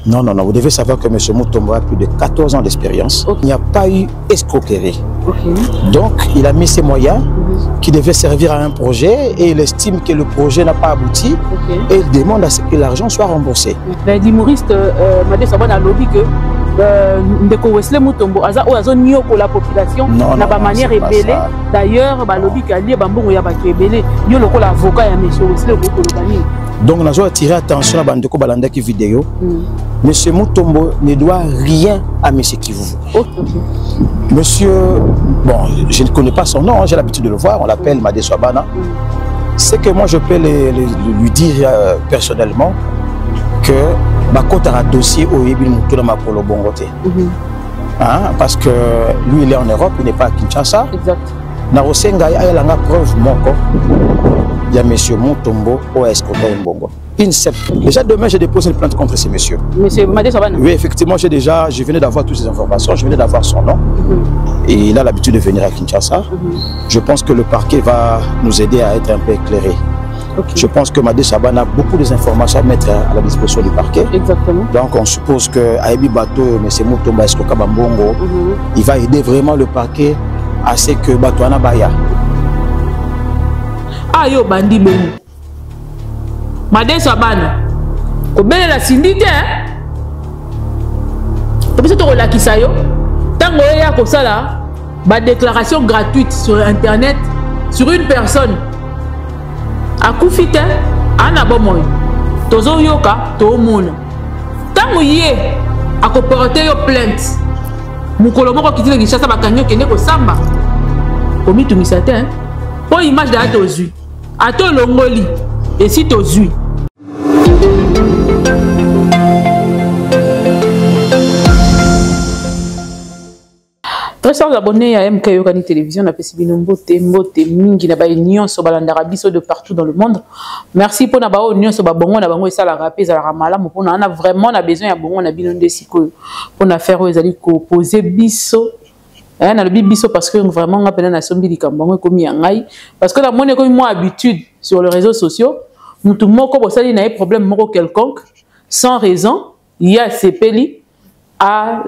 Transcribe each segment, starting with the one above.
Non, non, non. Vous devez savoir que M. Mutombo a plus de 14 ans d'expérience. Okay. Il n'y a pas eu escroquerie. Okay. Donc, il a mis ses moyens qui devaient servir à un projet et il estime que le projet n'a pas abouti et il demande à ce que l'argent soit remboursé. L'humoriste Madé Sabane a lobby que Ndeko Wesley Mutombo aza nio pour la population n'a pas manière ébélée. D'ailleurs, lobby Kali Bambongo ya ba ébélé. Yo loko l'avocat ya M. Wesley Mutombo. Donc, nous avons attiré attention à Bandeko Balandaki vidéo. Monsieur Mutombo ne doit rien à Monsieur Kivuvu. Monsieur, bon, je ne connais pas son nom, j'ai l'habitude de le voir, on l'appelle Madé Swabana. C'est que moi, je peux lui dire personnellement que Bakota a un dossier au Yebil Moutoula Makolo Bongote. Parce que lui, il est en Europe, il n'est pas à Kinshasa. Exact. Narosenga, il y a la preuve, il y a M. Mutombo au Escota Mbongo. Déjà demain, j'ai déposé une plainte contre ces messieurs. Monsieur Madé Sabana? Oui, effectivement, je venais d'avoir toutes ces informations, je venais d'avoir son nom. Et il a l'habitude de venir à Kinshasa. Je pense que le parquet va nous aider à être un peu éclairés. Je pense que Madé Sabana a beaucoup d'informations à mettre à la disposition du parquet. Exactement. Donc on suppose que Aebi Bato, M. Mutombo, Escoka Bambongo, il va aider vraiment le parquet à ce que Bato Anabaya. Ah yo bandi bon. Madé Sabana. Kobele la sindite hein. Parce que tu relakisa yo. Tango ya ko sala ba déclaration gratuite sur internet sur une personne. Akufite ana bomoy. Tozo yoka to mona. Tango yé akoporter yo plainte. Mukolo moko kitile Kinshasa bakanyo kende ko samba. Komi tumisate hein. Po image de Atozu. Ato longoli et si Tozu. Très chers abonnés à MK Yokani Télévision, on a fait mbote mingi na ba union so balandara biso de partout dans le monde. Merci pour na ba union so ba bongo na bango esala rapé za la malamu pour na vraiment na besoin ya bongo na bino ndesiko pour na faire ezali ko poser biso. On a le biso parce que vraiment on a peine à sombi likambango komi ngai parce que la monnaie comme moi habitude sur les réseaux sociaux, mutu moko bosali na un problème moko quelconque sans raison, il y a ces peli à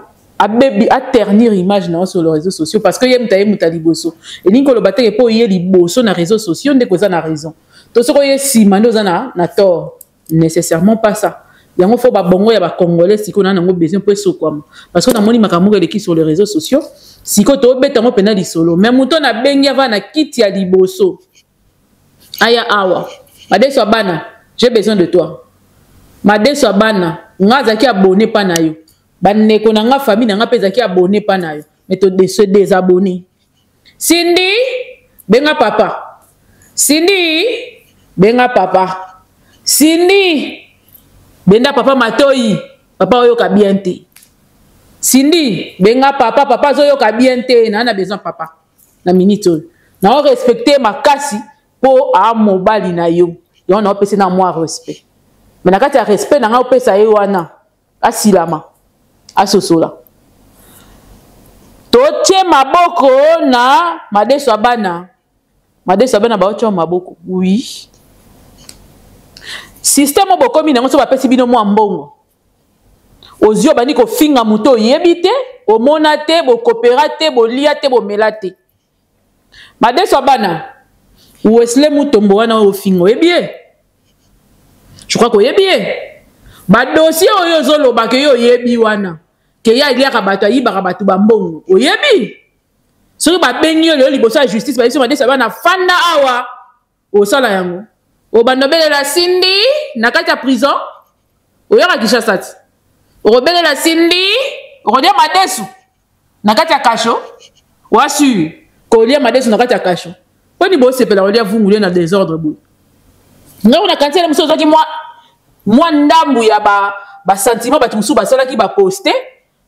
ternir image sur les réseaux sociaux parce que yem taye mutali boso et ninko lo bateke po yeli boso na réseaux sociaux ndeko za na raison to soko ye si mando za na tort nécessairement pas ça yango faut ba bongo ya ba congolais siko na nango besoin pour sokwama parce que na moni makambo eleki sur les réseaux sociaux siko to beta ngo pena lisolo mais muto na bengi va na kiti ya liboso aya awa Madé Swabana j'ai besoin de toi Madé Swabana ngaza ki abonné pa na yo baneko na nga famille na nga peza ki abonné pa na yo mais to se désabonner Cindy benga papa Cindy benga papa Cindy benda papa matoyi papa oyo ka bien te Cindy benga papa zo yo ka bien te na besoin papa na minute na respecter makasi po a mobali na yo yo na opesa na moi respect mais na kati ya respect na nga opesa yo wana asilama asosola toche maboko na Madé Swabana ba ocho maboko oui système bokomi nango so bapesi bino mwa mbongo ozio bani ko finga muto yebite o monate bo coopérate bo liate bo melate Madé Swabana Wesley Mutombo wana o fingo ebie je crois ko yebie ba dossier oyo zolo ba ke yo yebi wana ke ya ilia ka bato yi ba bato ba mbongo o yebi so ba bengi yo liboso ya justice ba iso Madé Swabana fanda awa o sala yango o bandobele la Cindy na kati ya prison o yaka Kinshasa o robele la Cindy o rodia Madesu na kati ya kasho o asu ko lia Madesu na kati ya kasho poni bo sepela rodia vungule na désordre bout ngao na kantia mso zaki moi ndambu ya ba sentiment ba tumusu ba sala ki ba poster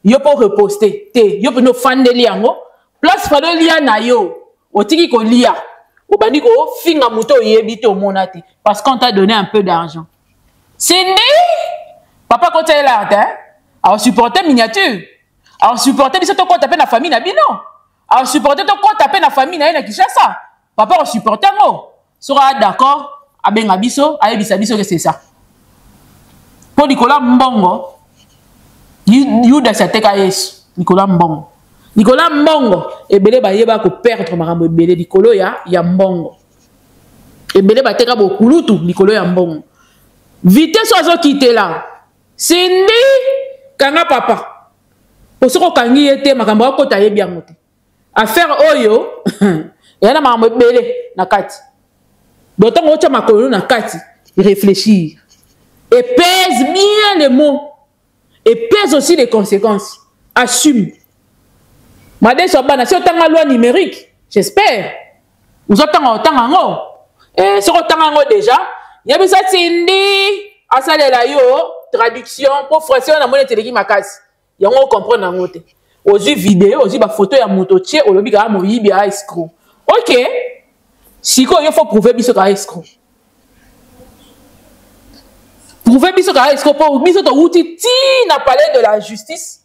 yo po reposter te yo no fandeli yango plus fado lia na yo otiki ko lia au bandi ko finga muto yebite au monate parce qu'on t'a donné un peu d'argent. Cindy papa quand tu là hein alors supporter miniature alors supporter biso to ko taper na famille na bino alors supporter to ko taper na famille na Kinshasa papa on supporter ngo sera d'accord abenga biso ayebisa biso que c'est ça pour Nicolas Mbongo Yuda Sateka Yesu Nicolas Mbongo ebele ba yeba ko perdre makambo ebele likolo ya Mbongo ebele ba teka bo kulutu likolo ya Mbongo vitesse ozo quitter là Cindy kanga papa osoko kangi yete makambo ko ta yebi yango te affaire oyo yana makambo ebele na kati d'autant que makolo na kati réfléchir et pèse bien les mots et pèse aussi les conséquences assume Madame Sobana, si on a la loi numérique, j'espère. Vous avez autant et si on a déjà, il y a besoin de Cindy, à ça de yo, traduction, pour français, on a monnaie télégué ma casse. Il y a on comprend en côté. Aux yeux vidéo, aux yeux photo, il y a moto tché, au lobby, il y a moui, il y a escroc. Ok. Si il faut prouver qu'il y a escroc. Prouver qu'il y a escroc, pour qu'il y a outil, n'a parlé de la justice.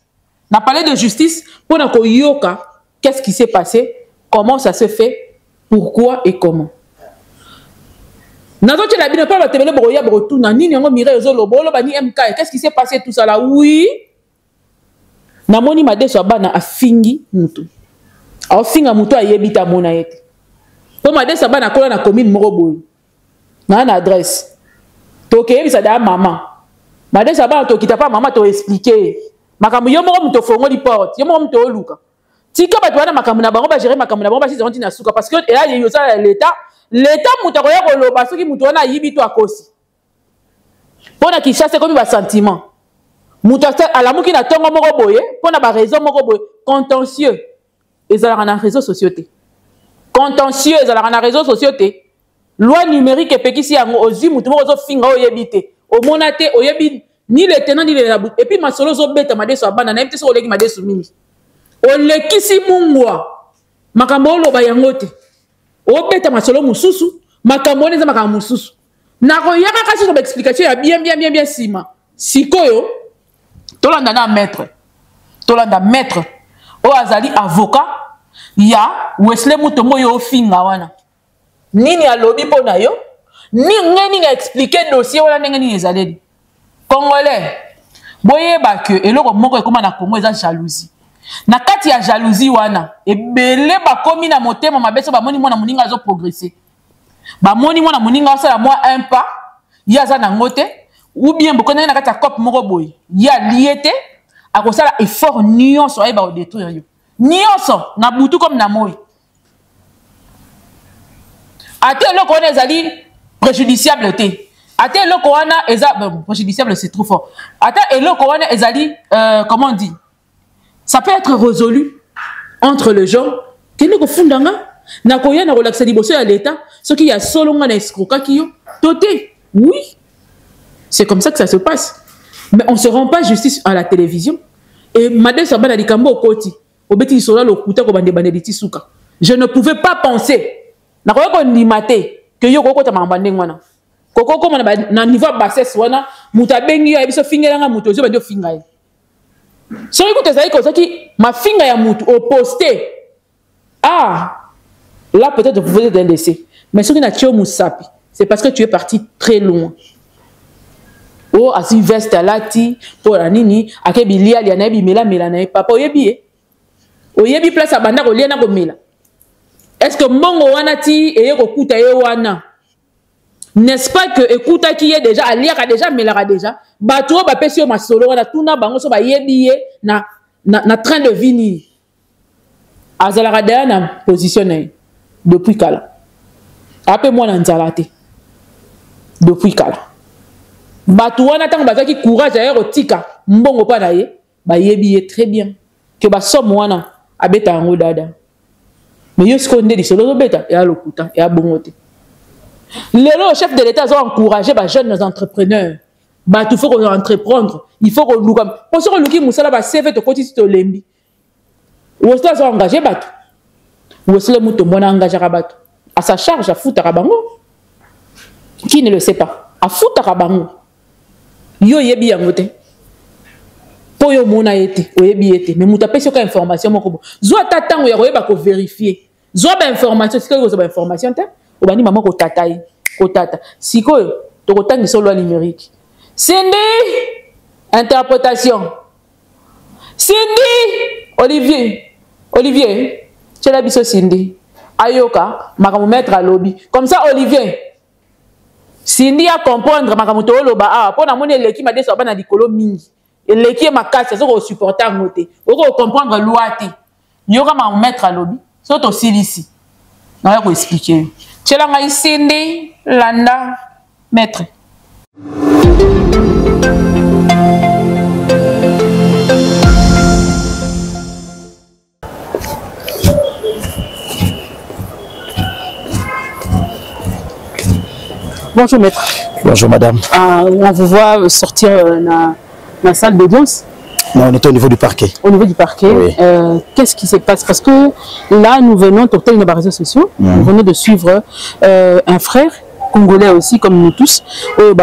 On a parlé de justice pour nous yoka. Qu'est-ce qui s'est passé? Comment ça se fait? Pourquoi et comment? Qu'est-ce qui s'est passé tout ça là? Oui. Namoni Made Sabana a fingi mutu. A finga mutu a yebita mona yete. Pour Made Sabana kola na commune Moroboy. Na adresse. Toke yebisa da maman. Made Sabana to kita pa maman to expliquer. Makamu yo mo mto fongo li porte yo mo mto luka tika ba twana makamu na bango ba gérer makamu na bango ba si zonti na suka parce que là yo ça l'état muto ko ya ko loba soki muto wana yibi to akosi pona ki chasse comme ba sentiment muto ala muki na tongo moko boye pona ba raison moko boye contentieux ezala na réseaux sociaux te contentieux ezala na réseaux sociaux te loi numérique epekisi yango ozi muto moko zo finga o yebite o monate o yebi ni le tenant ni le labou et puis ma solo zo beta Made Sabana na mtese oleki Made Sumini o lekisi mungwa makambo lo ba yangote o beta ma solo mususu makambo neza makambo mususu na ko yaka kasi so explication ya bien sima sikoyo tolanda na maître o azali avocat ya Wesley Mutombo yo finga wana nini alobi pona yo ni ngeni nga expliquer dossier wala ngeni ezaleli Congolais, boyeba que eloko moko ekoma na Congo eza jalousie. Na kati ya jalousie wana, ebele ba komi na motema mabeso ba moni mwana muninga zo progresser. Ba moni mwana muninga osala moi un pas, ya za na ngote, ou bien bokona na kati ya cop moko boy. Ya liete, akosala effort nyonso ayeba o détruire yo. Nyonso na butu comme na moi. Ate eloko wana ezali préjudiciable te. Attends, le Kowana est préjudiciable, c'est trop fort. Attends, et le Kowana est comment on dit? Ça peut être résolu entre les gens. Quel est le fond d'anga? Na koya na relaxer liboso à l'État. Ce qui y a solo nga na escroca qui yo. Toté. Oui. C'est comme ça que ça se passe. Mais on ne se rend pas justice à la télévision. Et Made Sabana di Kambo Koti. Obeti sola lo kuta ko bande bandeliti suka. Je ne pouvais pas penser. Na koya ko nimate que yo ko ta mambande ngwana. Koko comme na niveau bassesse wana muta bengi ya biso fingela nga muto zo ba dio finga. So écoute ça comme ça qui ma finga ya mutu au posté. Ah là peut-être vous pouvez te laisser. Mais ce qui n'a tio musapi, c'est parce que tu es parti très loin. Oh asi veste lati pour la nini akebilia ya na bi mela na papa oyebi oyebi place abanda ko liena ko mela. Est-ce que mongo wana ti eye ko kuta ye wana? N'est-ce pas que écoute qui est déjà aliaka déjà melara déjà bato ba pesio masolo wana tuna bango so ba yebiye na train de venir azala da na positionné depuis kala après moi na nzalate depuis kala bato wana tango bazaki courage ya rotika mbongo pa na ye ba yebiye très bien que ba somme wana abeta ngo dada mais yo skonde di solo beta ya lokuta ya bongote. Le chef de l'État a encouragé les jeunes entrepreneurs. Il faut entreprendre. Il faut que nous pour se relouquer Moussala va servir de côté de l'embi. Ou est-ce qu'ils ont engagé Batou? Ou est-ce que les moutons ont engagé Batou? À sa charge, à foutre à Rabango. Qui ne le sait pas? À foutre à Rabango. Yo yebi yangote. Po yo mona été, o yebi été. Mais mouta pèse aucune information moko. Zo tatango ya royeba ko vérifier. Zo ba information, c'est que zo ba information ta. Obani maman ko tata. Siko to kotangi solo numérique. Cindy, interprétation. Cindy, Olivier, tu es là, biso Cindy. Ayoka, makamu mettre à lobby. Comme ça, Olivier. Cindy a comprendre makamu to loba ah pour na moni leki ma deso bana likolo mingi. Et leki ma casse so ko supporter ngote. O ko comprendre loi te. Yoka ma mettre à lobby. So to silisi. Na ko expliquer. Tchela ngai Cindy landa maître. Bonjour maître. Bonjour madame. On vous voit sortir dans la salle d'audience. Non, on est au niveau du parquet. Au niveau du parquet, oui. Qu'est-ce qui se passe? Parce que là, nous venons, sur les réseaux sociaux, nous venons de suivre un frère congolais aussi, comme nous tous,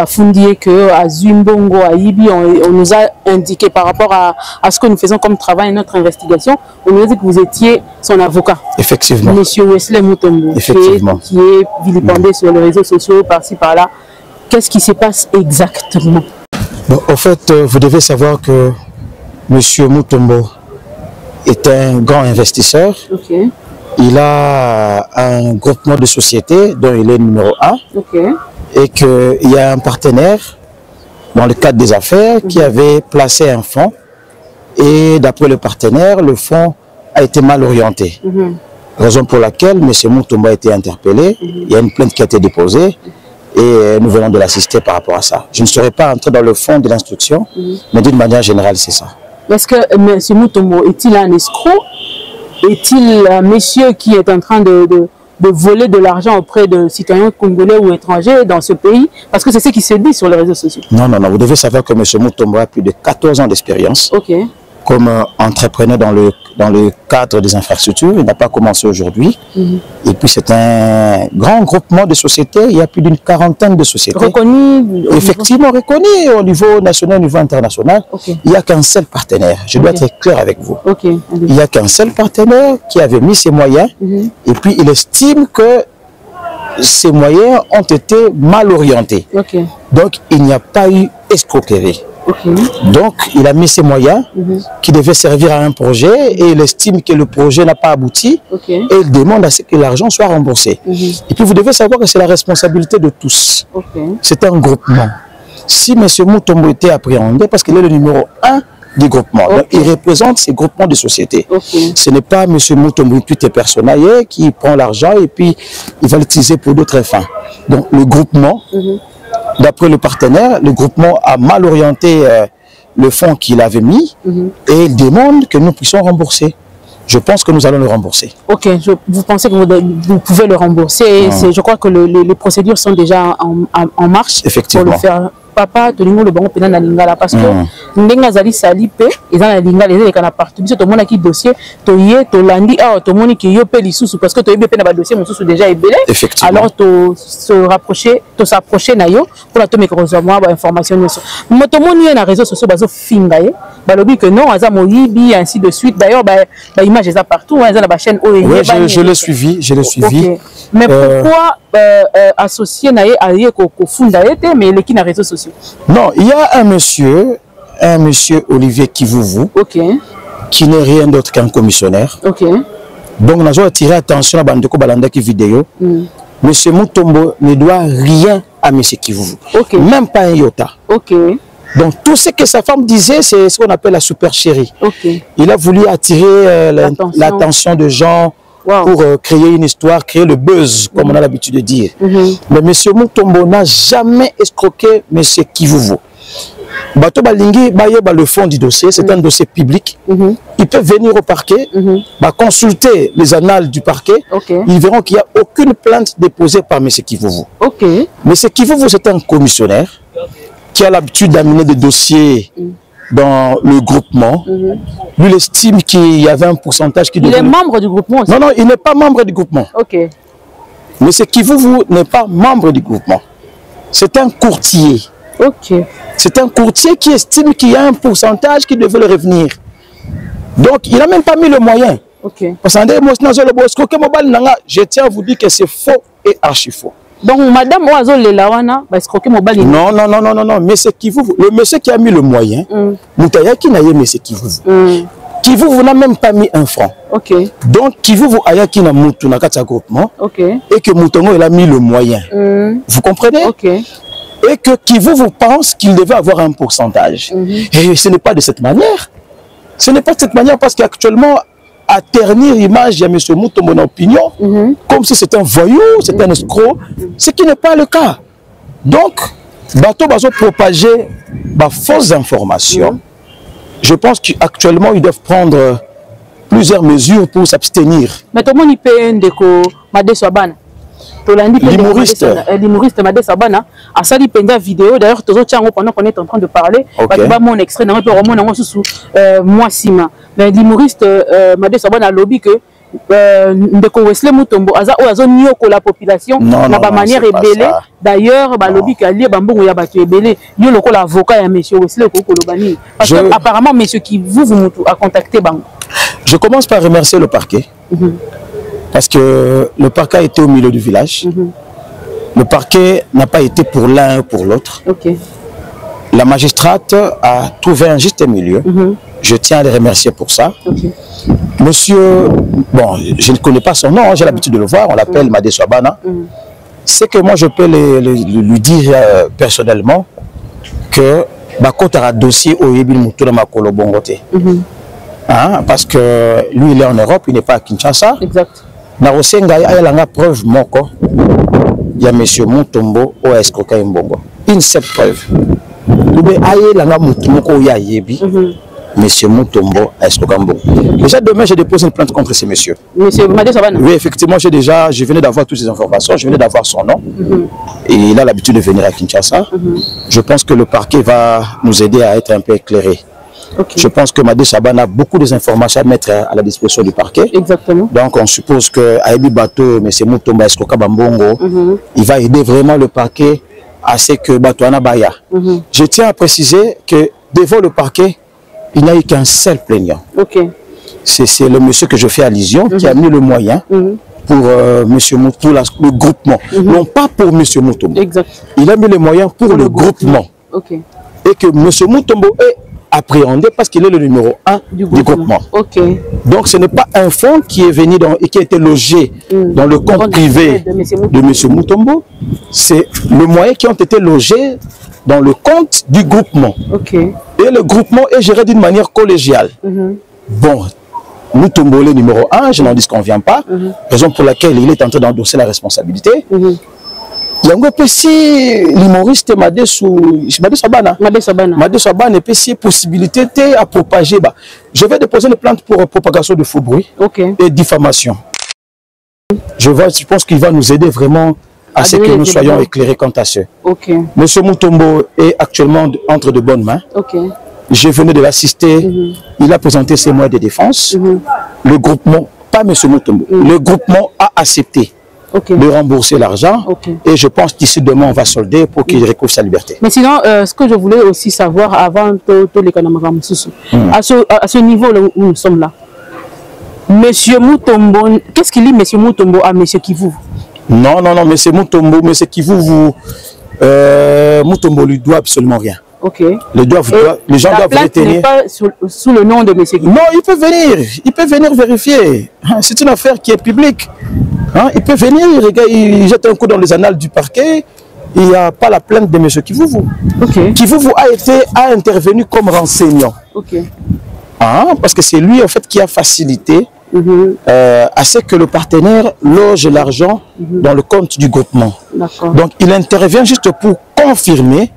Fundié, que à Zumbongo, à Ibi, on nous a indiqué par rapport à ce que nous faisons comme travail et notre investigation, on nous a dit que vous étiez son avocat. Effectivement. Monsieur Wesley Mutombo, effectivement. Qui est vilipendé sur les réseaux sociaux, par-ci, par-là. Qu'est-ce qui se passe exactement? Bon, en fait, vous devez savoir que Monsieur Mutombo est un grand investisseur. Okay. Il a un groupement de sociétés dont il est numéro 1. Okay. Et qu'il y a un partenaire dans le cadre des affaires qui avait placé un fonds. Et d'après le partenaire, le fonds a été mal orienté. Raison pour laquelle M. Mutombo a été interpellé. Il y a une plainte qui a été déposée. Et nous venons de l'assister par rapport à ça. Je ne serai pas entré dans le fond de l'instruction, mais d'une manière générale, c'est ça. Est-ce que M. Mutombo est-il un escroc? Est-il un monsieur qui est en train de voler de l'argent auprès de citoyens congolais ou étrangers dans ce pays? Parce que c'est ce qui se dit sur les réseaux sociaux. Non, non, non. Vous devez savoir que M. Mutombo a plus de 14 ans d'expérience. Okay. Comme entrepreneur dans le cadre des infrastructures. Il n'a pas commencé aujourd'hui. Et puis c'est un grand groupement de sociétés. Il y a plus d'une quarantaine de sociétés. Reconnu? Effectivement reconnu au niveau national, au niveau international. Okay. Il n'y a qu'un seul partenaire. Je dois être clair avec vous. Okay. Il n'y a qu'un seul partenaire qui avait mis ses moyens. Et puis il estime que ces moyens ont été mal orientés. Okay. Donc il n'y a pas eu escroquerie. Okay. Donc, il a mis ses moyens qui devaient servir à un projet et il estime que le projet n'a pas abouti et il demande à ce que l'argent soit remboursé. Et puis, vous devez savoir que c'est la responsabilité de tous. C'est un groupement. Si M. Mutombo était appréhendé, parce qu'il est le numéro 1 du groupement, donc il représente ces groupements de sociétés. Ce n'est pas M. Mutombo tout est personnel qui prend l'argent et puis il va l'utiliser pour d'autres fins. Donc, le groupement... D'après le partenaire, le groupement a mal orienté le fonds qu'il avait mis et il demande que nous puissions rembourser. Je pense que nous allons le rembourser. Ok, vous pensez que vous pouvez le rembourser. Je crois que les procédures sont déjà en marche. Effectivement. Pour le faire. Papa, tu le bon pénal na lingala parce que ndenga zali salipe ils ont la lingala les kana partout biso to mona ki dossier to yé to landi ah to moni ki yo pe lisusu parce que to yé pe na ba dossier mususu déjà ebelé. Alors to s'approcher na yo pour la to me recevoir ba information nyonso moto moni na réseaux sociaux bazo finga ye ba lobi que non aza moyibi ainsi de suite d'ailleurs ba image eza partout eza na ba chaîne OE. Oui, je l'ai suivi, Okay. Mais pourquoi associé na ye aye ko funda été mais les qui na réseaux sociaux? Non, il y a un monsieur Olivier Kivuvu, qui n'est rien d'autre qu'un commissionnaire. Donc, nous avons attiré attention à Bandeko Balandaki vidéo. Monsieur Mutombo ne doit rien à monsieur Kivuvu. Même pas un iota. Donc, tout ce que sa femme disait, c'est ce qu'on appelle la super chérie. Il a voulu attirer l'attention de gens pour créer une histoire, créer le buzz, comme on a l'habitude de dire. Mais monsieur Mutombo n'a jamais escroqué monsieur Kivuvu. Bato Balingi, le fond du dossier, c'est un dossier public. Ils peuvent venir au parquet, consulter les annales du parquet. Ils verront qu'il n'y a aucune plainte déposée par monsieur Kivuvu. Monsieur Kivuvu, c'est un commissionnaire qui a l'habitude d'amener des dossiers dans le groupement. Lui, il estime qu'il y avait un pourcentage qui... Il est membre du groupement aussi? Non, non, il n'est pas membre du groupement. Mais ce qui vous n'est pas membre du groupement. C'est un courtier. C'est un courtier qui estime qu'il y a un pourcentage qui devait le revenir. Donc, il n'a même pas mis le moyen. Parce que je tiens à vous dire que c'est faux et archi faux. Donc, madame Oazo Lelawana, parce que mobile. Non, non, non, non, non, non. Monsieur Kivuvu, le monsieur qui a mis le moyen, Moutaya qui n'a pas monsieur Kivuvu. Kivuvu n'a même pas mis un franc. Ok. Donc, Kivuvu a qui n'a moutou na kata groupement. Ok. Et que Moutongo il a mis le moyen. Vous comprenez? Ok. Et que Kivuvu pense qu'il devait avoir un pourcentage. Et ce n'est pas de cette manière. Ce n'est pas de cette manière parce qu'actuellement, à ternir l'image de M. Moutombo en opinion, comme si c'était un voyou, c'était un escroc, ce qui n'est pas le cas. Donc, Bateau Bazo propager fausses informations. Je pense qu'actuellement, ils doivent prendre plusieurs mesures pour s'abstenir. Mais tout le monde peut être Madé Swabana. L'humoriste Madé Sabana a sali penda vidéo. D'ailleurs, pendant qu'on est en train de parler, mon extrait, moi Sima. Mais l'humoriste Madé Sabana a lobby que ndeko Wesley Mutombo aza la population na ba manière ébélée. D'ailleurs ba lobby que ali bambongo ya batu ébélé yo loko l'avocat ya monsieur Wesley ko lobani parce que apparemment monsieur qui vous a contacté bango. Je commence par remercier le parquet. Parce que le parquet a été au milieu du village. Le parquet n'a pas été pour l'un ou pour l'autre. La magistrate a trouvé un juste milieu. Je tiens à les remercier pour ça. Monsieur, bon, je ne connais pas son nom, j'ai l'habitude de le voir, on l'appelle Madé Swabana. C'est que moi je peux lui dire personnellement que Bakot a un dossier au Yebil Moutoula Makolo Bongote. Parce que lui il est en Europe, il n'est pas à Kinshasa. Exact. Narosenga il y a la preuve moko. Il y a monsieur Mutombo au escroquer Mbongo. Une seule preuve. Monsieur Mutombo à escroquer Mbongo. Déjà demain j'ai déposé une plainte contre ces messieurs. Monsieur Madé Sabana. Oui, effectivement, je venais d'avoir toutes ces informations, je venais d'avoir son nom. Et il a l'habitude de venir à Kinshasa. Je pense que le parquet va nous aider à être un peu éclairés. Je pense que Madé Sabana a beaucoup d'informations à mettre à la disposition du parquet. Exactement. Donc on suppose que Aïbi Bato, M. Mutomba Escoka Bambongo, il va aider vraiment le parquet à ce que Bato Anabaya. Je tiens à préciser que devant le parquet, il n'y a eu qu'un seul plaignant. C'est le monsieur que je fais allusion qui a mis le moyen pour M. Moutou, le groupement. Non pas pour M. Mutombo. Il a mis le moyen pour le groupement. Et que M. Mutombo est appréhendé parce qu'il est le numéro 1 du groupement. Donc ce n'est pas un fonds qui est venu et qui a été logé dans le compte privé de M. Mutombo, c'est le moyen qui ont été logés dans le compte du groupement. Et le groupement est géré d'une manière collégiale. Bon, Mutombo est numéro 1, je n'en disconviens pas, raison pour laquelle il est en train d'endosser la responsabilité. Il y a un petit l'humoriste Madé Sabana. Madé Sabana et puis possibilité à propager. Je vais déposer une plainte pour propagation de faux bruits et diffamation. Je pense qu'il va nous aider vraiment à ce que nous soyons éclairés quant à ce. Monsieur Mutombo est actuellement entre de bonnes mains. Je venais de l'assister. Il a présenté ses moyens de défense. Le groupement, pas monsieur Mutombo, le groupement a accepté de rembourser l'argent et je pense qu'ici demain on va solder pour qu'il recouvre sa liberté. Mais sinon, ce que je voulais aussi savoir avant tous les Kanamaram Soussou, à ce niveau où nous sommes là, monsieur Mutombo, qu'est-ce qu'il dit monsieur Mutombo à monsieur Kivuvu? Non, non, non, monsieur Mutombo, monsieur Kivuvu, Mutombo lui doit absolument rien. Les gens doivent retenir. Pas sous le nom de monsieur Kivuvu. Non, il peut venir vérifier. C'est une affaire qui est publique. Il peut venir, il jette un coup dans les annales du parquet, il n'y a pas la plainte de M. Kivuvu. Kivuvu a intervenu comme renseignant. Parce que c'est lui en fait qui a facilité à ce que le partenaire loge l'argent dans le compte du groupement. Donc il intervient juste pour confirmer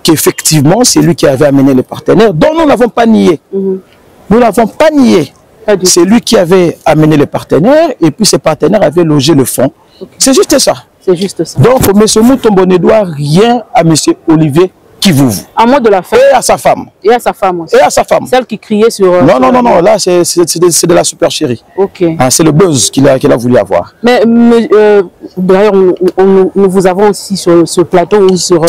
qu'effectivement c'est lui qui avait amené le partenaire, dont nous n'avons pas nié. Nous n'avons pas nié. C'est lui qui avait amené les partenaires et puis ces partenaires avaient logé le fonds. C'est juste ça. Donc, M. Mutombo ne doit rien à M. Olivier Kivuvu. À moi de la femme. Et à sa femme. Et à sa femme aussi. Et à sa femme. Celle qui criait sur... Non, non, non, non, là c'est de la supercherie. C'est le buzz qu'il a voulu avoir. Mais d'ailleurs, nous vous avons aussi sur ce plateau ou sur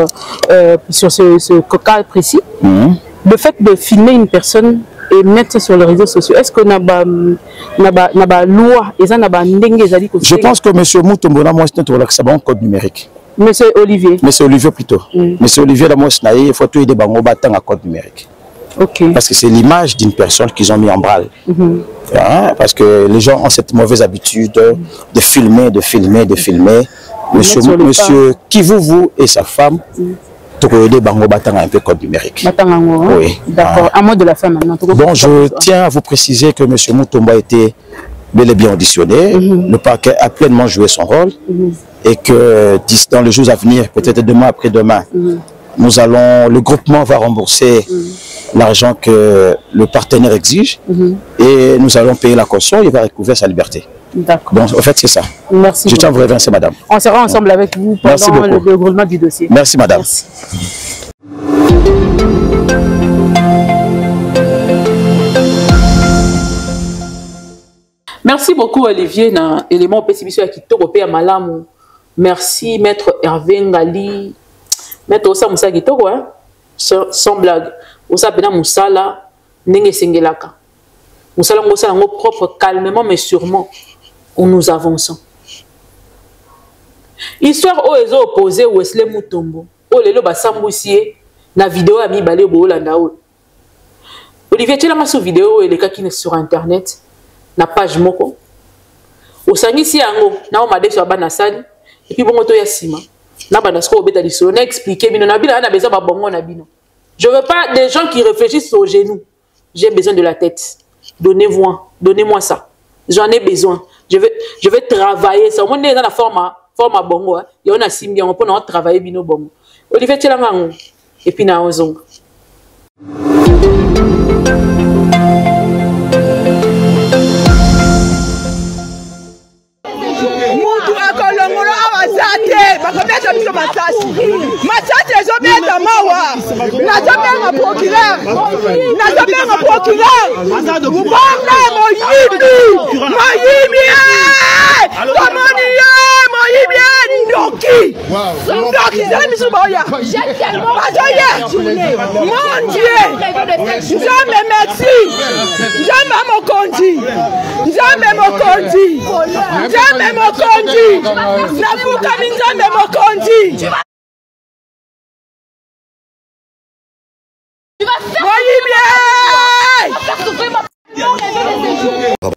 ce cas précis. Le fait de filmer une personne et mettre sur les réseaux sociaux, est-ce que loi, je pense que M. Mutombo, moi, c'est un code numérique. Monsieur Olivier. Monsieur Olivier plutôt. Monsieur Olivier, il faut tout aider Bango Batang à code numérique. Ok. Parce que c'est l'image d'une personne qu'ils ont mis en branle. Hein? Parce que les gens ont cette mauvaise habitude de filmer. Monsieur Kivuvu et sa femme, tout aider Bango Batang à un peu code numérique. Oui. D'accord. À mot de la fin maintenant. Bon, je tiens à vous préciser que Monsieur Mutombo a été bel et bien auditionné. Le parquet a pleinement joué son rôle. Et que dans les jours à venir, peut-être demain, après-demain, le groupement va rembourser l'argent que le partenaire exige et nous allons payer la caution, il va recouvrir sa liberté. D'accord. Donc, en fait, c'est ça. Merci. Je tiens à vous remercier, madame. On sera ensemble avec vous pendant le déroulement du dossier. Merci, madame. Merci. Merci beaucoup, Olivier. Dans l'élément pessimiste qui est Malamu. Merci, maître Hervé Ngali. Maître Osa Moussa Gitoko, hein? Sans blague. Osa Bena Moussala, Nenge Sengelaka. Moussala Moussala, nos propres, calmement mais sûrement, où nous avançons. Histoire où ils ont opposé Wesley Mutombo. Oh, les lobes Samboussier, na vidéo à mi balé au Landao. Olivier, tu as ma sous vidéo et les cas qui sont sur internet, na page moko. Au Sangisi Ango, na on m'a dit sur Banasali. Et puis bon moto yasima na banasko obeta liso na expliquer bino na bila na besoin ba bongo na bino. Je veux pas des gens qui réfléchissent aux genoux. J'ai besoin de la tête. Donnez-moi ça. J'en ai besoin. Je vais travailler ça. Au moins dans la forme bongo hein. Il y a simbi on peut travailler bino bongo. Olivier Tchelangango et puis na ozongo. Masasi ezobeta mawa nazobenga procureur mbonga moyibi ndoki zala misu boya bazoye mon Dieu nzambe merci nzambe mokonzi nafukami nzambe mokonzi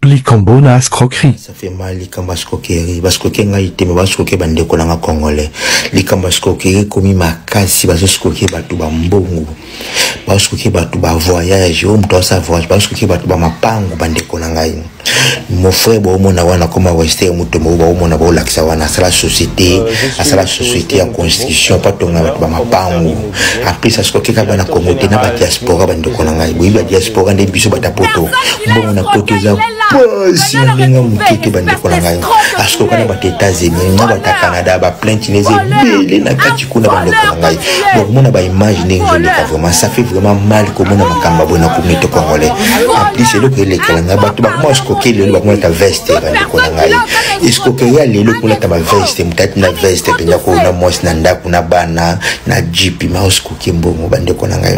Likambo na escroquerie. Ça fait mal, likambo escroquerie. Parce que quand il était, mais parce que bande kolanga congolais. Likambo escroquerie comme makasi, parce que batu bambongo. Parce que batu ba voyage, on doit savoir. Parce que batu ba mapango bande kolanga. Mon frère bo mona wana comme Wester Mutombo bo mona bo lakisa wana la société en constitution pas tonga batu ba mapango. Après ça ce que kabana Congo te na ba diaspora bande kolanga. Bo ba diaspora nde biso bata poto. Mbongo na poto za si ndinga mukete bande kolanga. Parce que kana ba États-Unis na ba Canada ba plainte les belé na kati kuna bande kolanga. Donc mona ba imaginer que vraiment ça fait vraiment mal comme on a makamba bona communauté congolais. En plus c'est le que les kolanga batu ba moi que le bakuna ta veste bande kolanga. Est-ce que ya le kuna ta veste mutati na veste penya ko na mos na ndaku na bana na jeep mouse ko kimbongo bande kolanga.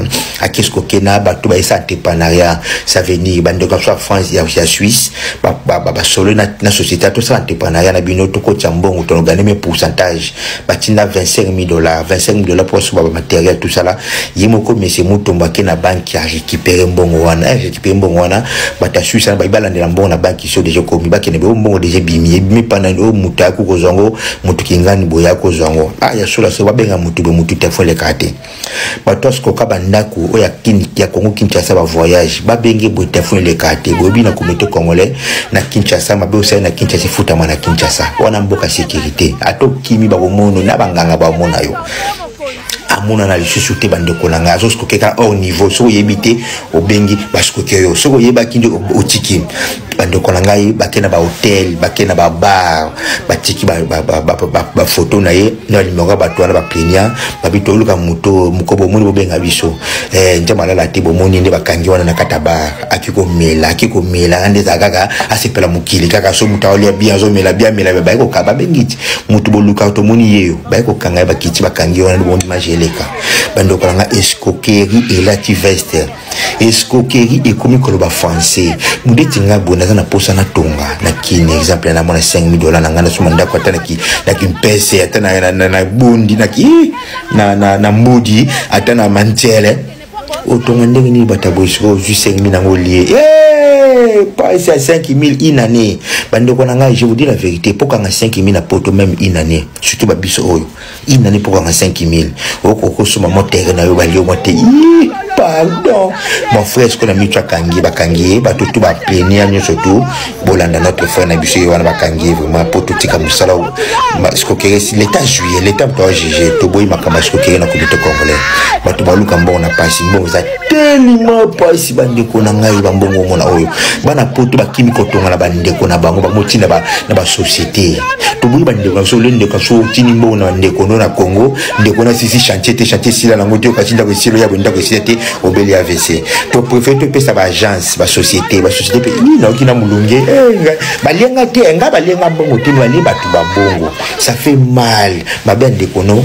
A qu'est-ce que na batu ba sa entrepreneuriat ça venir bande ko soit France ya Suisse ba solo na société tout ça entrepreneuriat na bino to ko chambongo to gagner mes pourcentage batina $25,000 pour ce matériel tout ça là yemoko monsieur Mutombo ke na banque a récupérer mbongo wana bata Suisse na ba balandela mbongo na banque iso déjà komi ba kene be mbongo déjà bimi pana o muta ko kozongo mutu kingani boya ko zongo ya sula so babenga mutu be mutu te fole kate batos ko kabandako o ya kini ya Congo Kinshasa ba voyage ba benge bo te fole kate bobi na communauté congolais na Kinshasa mabe osa na Kinshasa futa mana Kinshasa wana mboka sécurité ato kimi ba bomono na banganga ba mona yo amuna na lisusu te bande kolanga azo ko keka au niveau so yebite obengi basko keyo so yeba kinde otiki bande kolanga yi bakena ba hotel bakena ba bar batiki ba photo na ye na limanga batwana ba plenia babito luka muto mukobo muni bobenga biso njama la te bomoni nde bakangi wana na kata bar akiko mela ande zagaga asepela mukili kaka so mutawali bien zo mela ba ko kaba bengiti mutu boluka to moni yeyo ba ko kanga ba kiti bakangi wana bondi majele leka bando ko nga escroquerie et la tiveste escroquerie et comme koloba français mudeti nga bona na posa na tonga na kini exemple na mona $5,000 na ngana suma ndako atana ki na kimpese atana na bondi na ki na mudi atana mantele otonga ndenge ni bataboisho ju 5,000 na ngolié pas à 5,000 une année bande ko nga je vous dis la vérité pourquoi nga 5,000 na poto même une année surtout babiso oyo une année pourquoi nga 5,000 okoko suma moteur na yo balio moté pardon mon frère ce qu'on a mis kangi bakangi batutu ba plenia nyo surtout bolanda notre frère na biso wana bakangi vraiment poto tika musala ce que l'état juillet l'état doit juger to boy makama ce que na comité congolais batu baluka mbona pasi mboza tellement pasi bande ko na ngai bambongo mona oyo bana poto bakimi kotonga na bande ko na bango bamotina na ba société to boy bande ko so lende ka so tini mbona bande ko na Congo ndeko na sisi chantier sila na ngoto ka tinda ko silo ya bunda ko site obeli AVC to préfère to pesa ba agence ba société ni na okina mulunge balenga te nga balenga bongo te bali batu ba bongo ça fait mal babende kono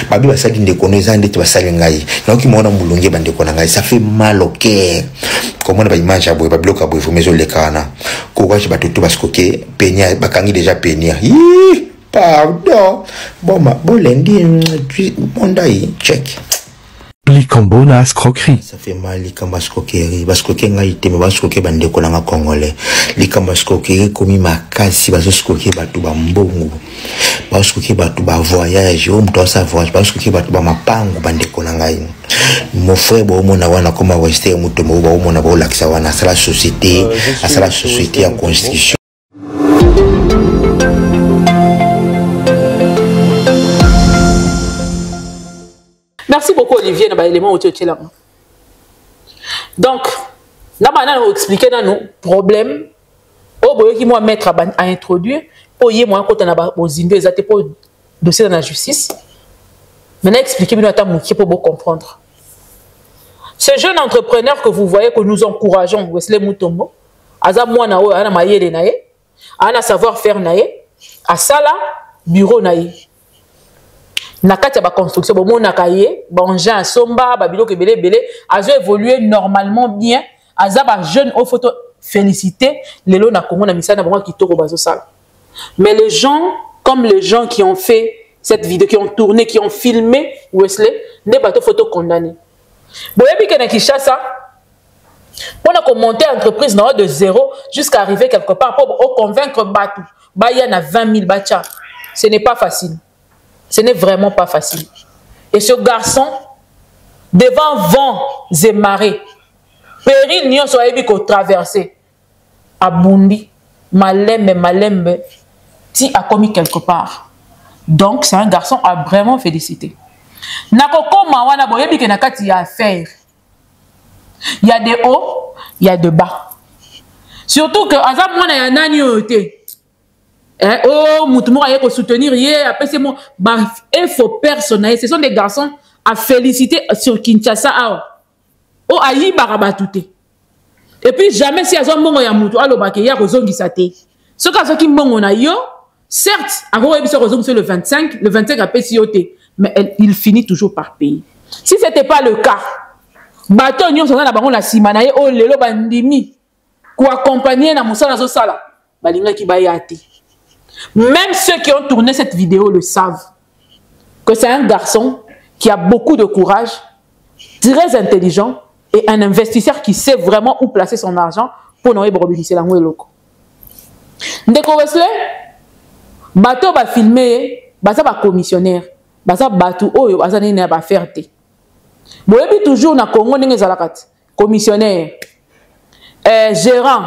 babi basali ndekono ezande te basali ngai na okimona mulunge bande kona ngai ça fait mal au cœur comment ba image ya boy ba bloka boy vous mezo lekana ko kwa batutu baskoke penya bakangi déjà penya pardon bon lendi mondai check Likambo na escroquerie. Ça fait mal likamba escroquerie baskoke ngai te me baskoke bande ko na congolais likamba escroquerie komi makasi baskoke batu ba mbongo baskoke batu ba voyage o mto sa voyage baskoke batu ba mapango bande ko na ngai mon frère bo mona wana koma weste muto mo bo mona bo lakisa wana sala société en construction. Merci beaucoup Olivier na ba élément auto tela. Donc, là maintenant on expliquer dans nos problèmes au boyo qui moi mettre à introduire pour y moi quand on a ba ozindo exacté pour dossier dans la justice. Maintenant expliquer bien attends qui pour comprendre. Ce jeune entrepreneur que vous voyez que nous encourageons Wesley Mutombo, aza mwana o ana mayele nae, ana savoir faire nae, a sala bureau nae. Nakati ya ba construction bo mona kaye ba engin somba ba biloko belé azo évoluer normalement bien aza ba jeune au photo félicité lelo na Congo na misana bango kitoko bazo sala. Mais les gens comme les gens qui ont fait cette vidéo qui ont tourné qui ont filmé Wesley ne bato photo condamné. Boyebi ke na Kinshasa on a commenté entreprise de 0 jusqu'à arriver quelque part pour convaincre batu ba ya na 20,000 bacha. Ce n'est pas facile. Ce n'est vraiment pas facile. Et ce garçon, devant vents et marées, péril n'y soit ébi qu'au traverser, à Bundi, Malembe, ti a commis quelque part. Donc, c'est un garçon à vraiment féliciter. Nakoko mawana boyebi que nakati ya affaire. Il y a des hauts, il y a des bas. Surtout que azam mwana ya nani ote. Oh, Moutoumou a soutenir hier, après c'est mon info personnel. Ce sont des garçons à féliciter sur Kinshasa. Oh, aïe, barabatouté. Et puis, jamais si azam mongo ya moutou, alo bake ya rozongi sate. Ce cas qui mongo na yo, certes, avant ebiso rozongi c'est le 25 après sioté, mais il finit toujours par payer. Si c'était pas le cas, bateau nyon sona na bango la simanaye, oh lelo bandimi, ko accompagner na moussa na zo sala, balinga ki bayate. Même ceux qui ont tourné cette vidéo le savent que c'est un garçon qui a beaucoup de courage, très intelligent et un investisseur qui sait vraiment où placer son argent pour nous bénéficier de l'eau. Ndeko Wesley, bateau va filmer, bateau va commissionnaire, bateau bateau oyo bazane na ba fierté. Boyebi toujours na Congo ndenge zalakat, commissionnaire, gérant,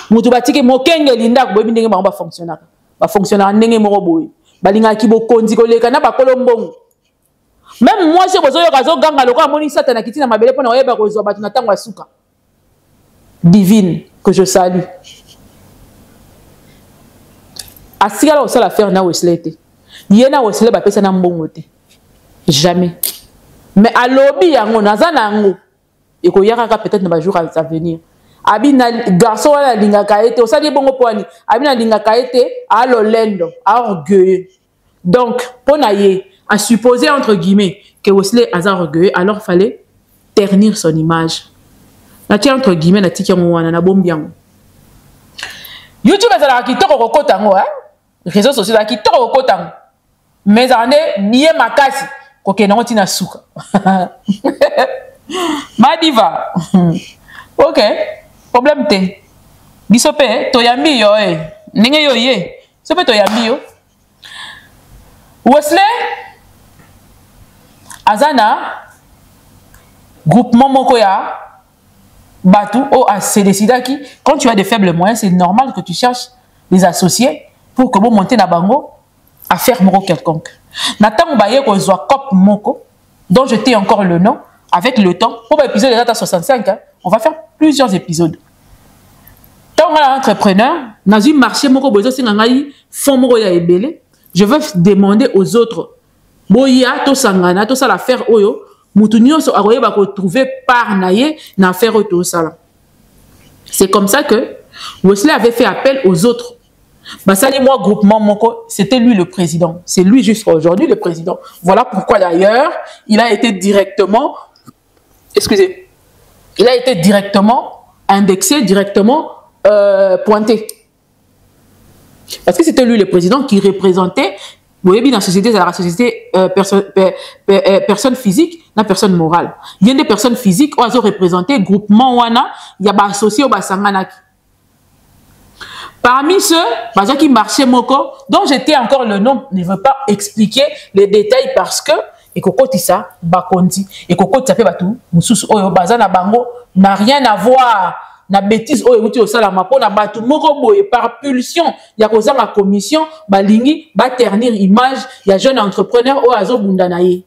mutu batiki mokenge linda ko boyebi ndenge ba fonctionnaire. Ba fonctionnaire ndenge moko boye balinga ki bokonzi koleka na bakolo mbongo. Même moi je bozo yo kazo ganga lokwa moni satana kitina mabele pona oyeba ko zo batu na tango asuka divine que je salue. Asigala osala faire na Wesley te. Yena Wesley ba pesa na mbongo te. Jamais. Mais à lobby yango naza nango eko yaka peut-être na ba jours à venir. Abina garçon wala linga kaete osali bongo poani abina linga kaete a lolendo a orgueilleux. Donc ponaye à supposer entre guillemets que Wesley a orgueilleux, alors il fallait ternir son image. Na tia entre guillemets na tiki ngwana na bombiango. YouTube ezala ki toko kotango hein. Réseaux sociaux la ki toko kotango. Mais ande bien makasi ko ke nango tina suka. Madiva. OK. Problème te. Bisope to yambi yo Ninge yo ye. Sope to yambi yo. Wesley Azana groupement moko ya Batou ou à se décider qui, quand tu as de faibles moyens, c'est normal que tu cherches des associés pour que vous monter na bango à faire moko quelconque. Nathan Baye ko zwa cop moko dont je t'ai encore le nom avec le temps. Pour l'épisode de 65, hein, on va faire plusieurs épisodes. Tant on a un entrepreneur, dans un marché moko bozo singangai fond moko ya ebele, je veux demander aux autres boya to sangana to sala faire oyo. Trouver par naye na faire tout ça. C'est comme ça que Wesley avait fait appel aux autres. Basali moi groupement moko, c'était lui le président. C'est lui jusqu'à aujourd'hui le président. Voilà pourquoi d'ailleurs, il a été directement indexé, directement pointé. Parce que c'était lui le président qui représentait. Vous voyez bien, dans la société, c'est la société personne physique, la personne morale. Il y a des personnes physiques qui ont représenté groupement wana, il y a des associés au Basanganaki. Parmi ceux qui marchaient moko, dont j'étais encore le nom, ne veut pas expliquer les détails parce que et kokoti ça bakondi et kokoti ça fait batou mususu oyo bazana bango n'a rien à voir. Na bêtise oyo uti osalama po na batu moko boye par pulsion ya kozanga commission balingi ba ternir image ya jeune entrepreneur o azo bunda na ye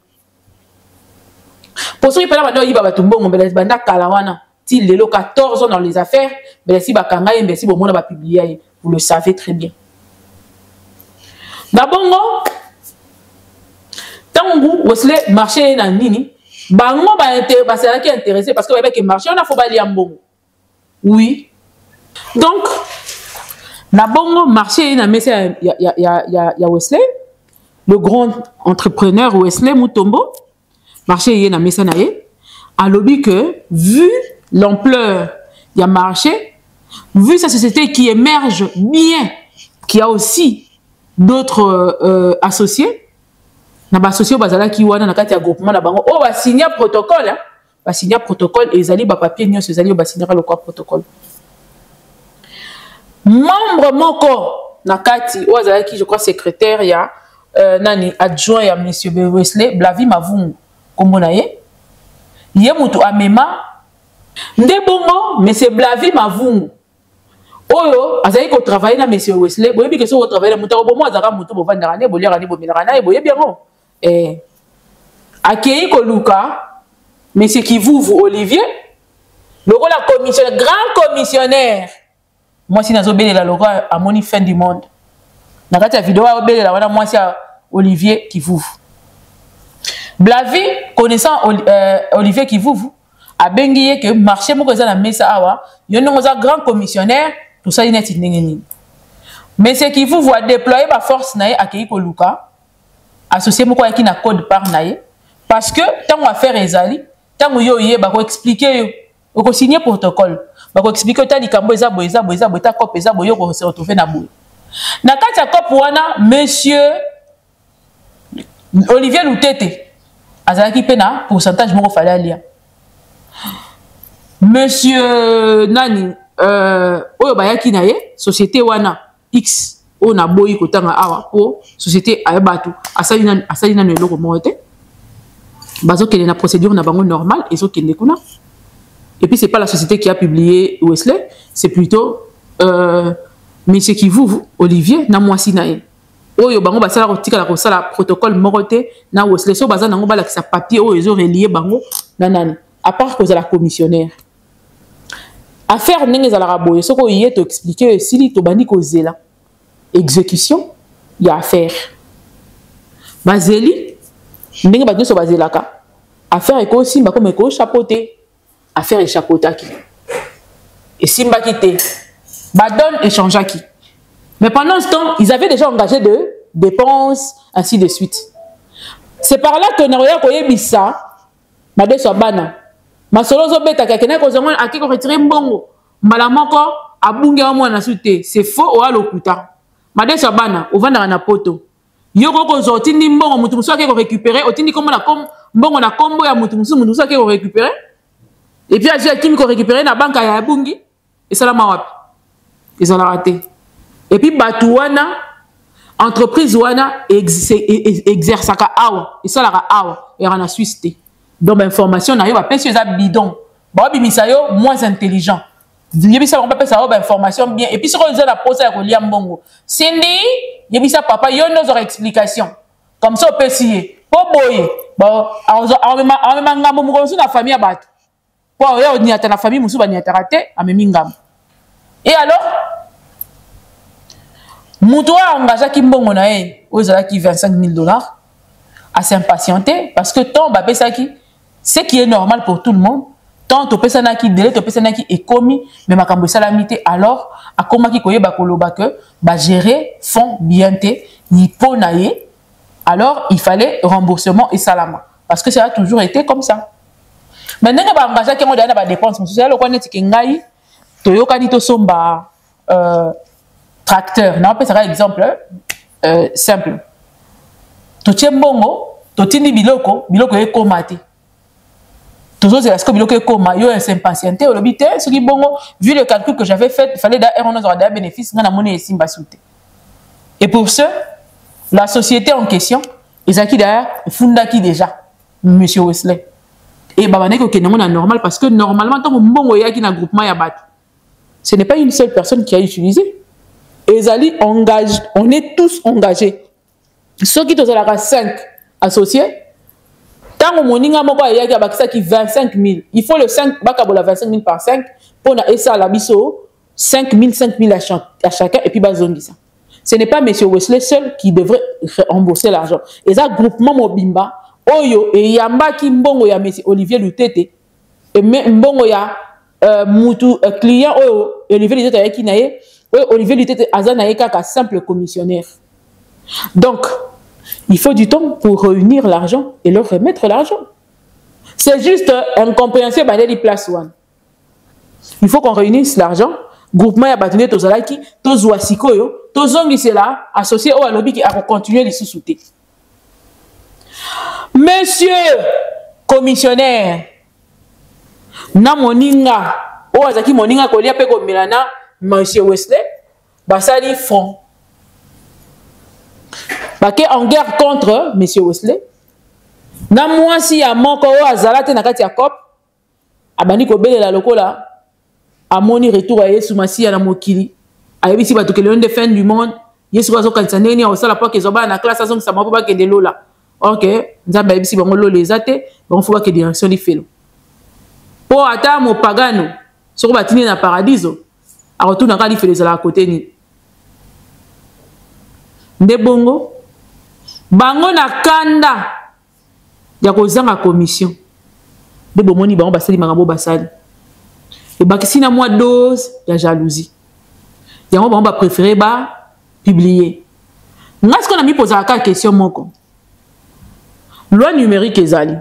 pour ceux qui parlent de batu mbongo mbele banda kalawana ti lelo 14 ans dans les affaires mbele si bakanga mbele si bomona ba publier vous le savez très bien na bongo tangu Wesley marché na nini bango ba sera qui intéressé parce que avec marché on a faut bali mbongo. Oui. Donc, na bongo marché na messe ya Wesley, le grand entrepreneur Wesley Mutombo, marché y na messe na ye, a lobby que vu l'ampleur ya marché, vu sa société qui émerge bien, qui a aussi d'autres associés, na ba associé bazala ki wana na kati ya groupement na bango, oh ba signer protocole hein. Va signer protocole et ils ba papier nyos ils ba signer le quoi protocole membre moko nakati ozalaki je crois secrétaire ya nani adjoint ya monsieur Wesley Blavi Mavungu kombo na ye mutu amema nde bongo monsieur Blavi Mavungu oyo azali ko travailler na monsieur Wesley boyebi que so ko travailler mutu ko bomo azaka mutu bo vandaka ne bolira ne bomilaka na boyebi yango akei ko luka Monsieur Kivuvu Olivier, le grand commissionnaire. Moi, si nous avons la logo à mon fin du monde. Dans la vidéo, moi, c'est Olivier Kivuvu. Blavi, connaissant Olivier Kivuvu, a bengié que marché mon cousin à Mesa Awa, il y a un grand commissionnaire, tout ça, il n'est pas. Monsieur Kivuvu a déployé ma force à Keiko Luka, associé mon qui n'a code par naïe, parce que tant on va faire Ezali, tant que yo yé bako expliquer yo ko signer protocole bako expliquer ta likambo eza ta cop eza boyo ko se retrouver na boule na kati ya cop wana monsieur Olivier Lutete azalaki pe na pourcentage moko fallait alia monsieur nani oyo bayaki na ye société wana X o na boyi ko tanga awa po société ayebatu asali na eloko moko te bazo qu'il y a une procédure normale et qu'il y a et puis c'est pas la société qui a publié Wesley, c'est plutôt monsieur Kivuvu Olivier na mwasi na ye oyo bango basala kotika la kosala protocole moroté na Wesley so baza nango bala ki sa papier oyo ezo relier bango na nani à part que la commissionnaire affaire ndenge za la raboye soko yé to expliquer sili to bandi ko zela exécution il y a affaire bazeli ndenge ba nyoso bazelaka affaire eko simba comme eko chapeauté affaire échapeautaki et simba quitté ba donne échangeaki mais pendant ce temps ils avaient déjà engagé de dépenses ainsi de suite c'est par là que naroya koyebisa madeso bana masolo zo beta kakena ko zongo akiko retirer mbongo mbala moko abungi wa mwana sute c'est faux o alokuta madeso bana ovanda na poto yoko ko zotindi mbongo mutu muso akiko récupérer otindi comme na comme mbongo na kombo ya mutu muso akiko récupérer et puis aji akimi ko récupérer na banka ya bungi et ça la mawapi ils ont raté et puis batuwana entreprise wana exerce ka awa et ça la awa et en Suisse té donc information na yo ba pesi za bidon ba bimisa yo moins intelligent yebisa ba pesa yo ba information bien et puis sur les la pose ya ko lia mbongo sindi yebisa papa yo nos explication comme ça pesier po boye ba en même ngambo mo ko na famille abatu po yo ni ata na famille musu ba ni ata raté amemi ngambo et alors Moutoua a engagé qui mbongo na e ozalaki $25,000 à s'impatienter parce que tant ba pesa qui ce qui est normal pour tout le monde tant to pesa na ki délai to pesa na ki ekomi mais makambo salamité alors akoma ki koyeba koloba que ba gérer fond bien té ni ponaye alors il fallait remboursement et salama parce que ça a toujours été comme ça maintenant ba engagé qui mo dana ba dépenses sociales ko neti ke ngai to yokani to somba tracteur. Non, c'est un exemple simple. Tu tiens bongo, tu tiens biloko est comaté. Toujours c'est parce que biloko est coma, yo est impatienté. Au lobby, ce qui bongo, vu le calcul que j'avais fait, il fallait d'ailleurs des bénéfices, on a monnaie ici basouté. Et pour ce, la société en question, ils ont qui d'ailleurs fundaki déjà, Monsieur Wesley. Et babane ko kenango na normal parce que normalement tant que bongo ya qui na groupement ya bat, ce n'est pas une seule personne qui a utilisé. Ezali engage, on est tous engagés. Ceux qui ont 5 associés, tant que moninga moko ya ki abakisa ki 25,000, il faut le 5 bakabola 25,000 par 5 pour na esa la biso 5,000 à chacun et puis bazongisa. Ce n'est pas monsieur Wesley seul qui devrait rembourser l'argent. Et ça groupement mobimba oyo et yamba ki mbongo ya monsieur Olivier Lutete et mbongo ya mutu client oyo Olivier Lutete ya ki naye Olivier Lutete Azana est qu'un simple commissionnaire. Donc, il faut du temps pour réunir l'argent et leur remettre l'argent. C'est juste incompréhensible à la place one. Il faut qu'on réunisse l'argent. Groupement ya batine to zalaki, to zouasiko yo, to zongi c'est là, associé au lobby qui a continué les sous-souter. Monsieur commissionnaire, na moninga, o azaki moninga kolia pe ko milana. Monsieur Wesley, basali front. Baké en guerre contre Monsieur Wesley. Na moi si ya moko o azalate na kati ya cop, abani ko belela lokola amoni retour à Yesu Masiya na mokili. Ayebisi bato ke le de fin du monde, Yesu bazo kanisa neni o sala pa ke zoba na classe azong sama pa ke de lola. OK, nzamba ayebisi bango lo les ate, bango fo ba ke direction di felo. Po ata mo pagano, soko batini na paradiso. A retour dans le fait à côté ni de bongo bango na kanda ya kozanga commission de bomoni bango basali makambo basali et bakisi na moi dose ya jalousie yango bango ba préférer ba publier ngas qu'on a mis poser la question moko loi numérique ezali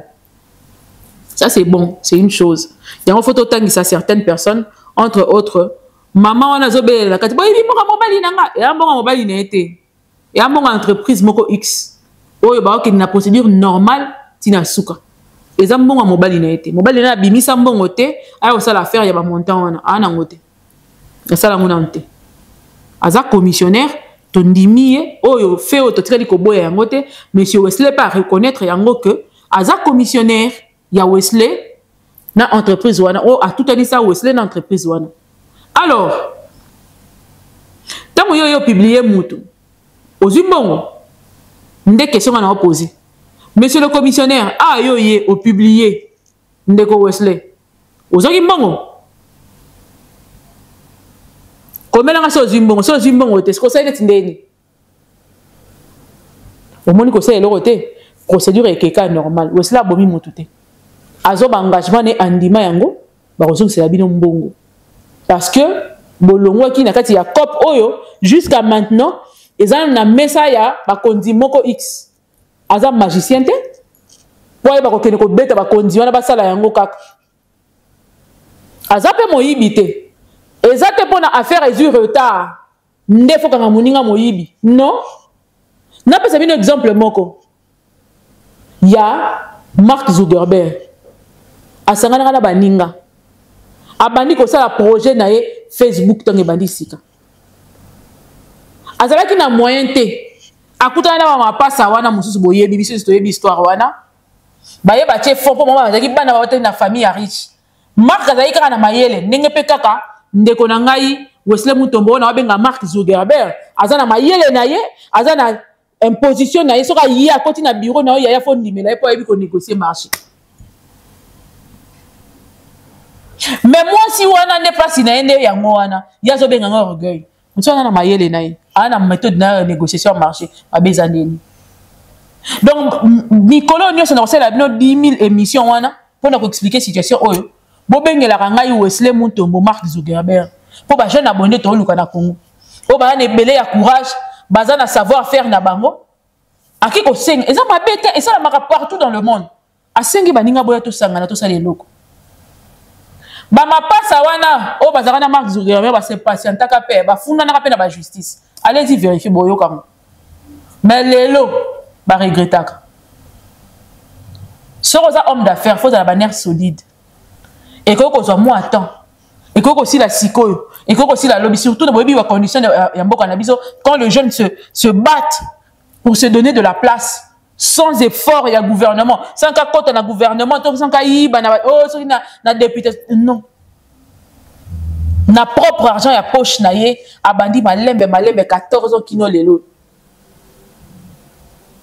ça c'est bon c'est une chose yango photo tangisa certaines personnes entre autres maman wana zobe la kati boy mbonga mobali nanga ya mbonga mobali na été ya mbonga entreprise moko X oyo ba ok na procédure normale tina suka eza mbonga mobali na été mobali na bimisa mbongo te ayo sala affaire ya ba montant wana ana ngote ya sala ngona nte aza commissionnaire to ndimiye oyo fait auto tikali ko boya yango te monsieur Wesley pas reconnaître yango que aza commissionnaire ya Wesley na entreprise wana o a tout ani ça Wesley na entreprise wana. Alors, tant que vous avez publié Moutou, aux humains, des questions à poser. Monsieur le commissionnaire, yo yé au publié, Ndeko Wesley, aux humains. Comment on a aux humains, est-ce que ça est indéni? Au moins, c'est le procédure est quelque normal. Wesley a bomi Moutouté. Azo engagement et andima yango, c'est la bino mbongo. Parce que bolongo qui na kati ya cop oyo jusqu'à maintenant ils ont na mesa ya ba kondi moko X aza magicien te po yeba kokende kobeta bakonzi wana basala yango kaka aza mpe moyibi te eza te mpo na affaire ezwi retard nde fokanga moninga moyibi non napesa bino exemple moko ya Mark Zuckerberg asanganaka na baninga abandi kosala projet na ye Facebook ntango ebandi sika azalaki na moyen te akutana na bamapasa wana mosusu boyebi biso toyebi histoire wana bayeba tie fond mpo mama bazalaki bana baoteli na famille ya riche Mark azalaki kaka na mayele ndenge mpe kaka ndeko na ngai Wesley Mutombo wana wabenga Mark Zuckerberg aza na mayele na ye aza na imposition na ye soki aye akoti na bureau na yo yaya fo ndimela ye mpo ayebi konégocier marché mais mwasi wana nde place na ye nde yango wana ye azobenganga orgueil motu wana na mayele na ye aza na méthode na ya négociation ya marché babeza ndeni donc mikolo nyonso na kosala bino 10 000 émission wana mpona koexplike situation oyo bobengelaka ngai Wesley Mutombo Mark Zuckerberg mpo bajeune abonde tooluka na Congo oyo baza na ebele ya courage baza na savoir faire na bango aki kosenga eza mabe te esalamaka partout dans le monde asengi baninga boya tosangana tosala eloko bamapasa wana oyo bazalaka na Mark Zuckerberg base patientaka mpe bafundanaka mpe na bajustice allez-y vérifier boyokango mais lelo baregretaka soki oza homme d'affaires faut ozala banere solide ekoki kozwa mwa temps ekoki kosila sikoyo ekoki kosila lobi surtout na boyebi bacondition ya mboka na biso quand les jeunes se battent pour se donner de la place sans effort ya gouvernement sans ka kota na gouvernement to sans ka yiba na oh soki na député non na propre argent ya poche na ye abandi malembe 14 ans kino lelo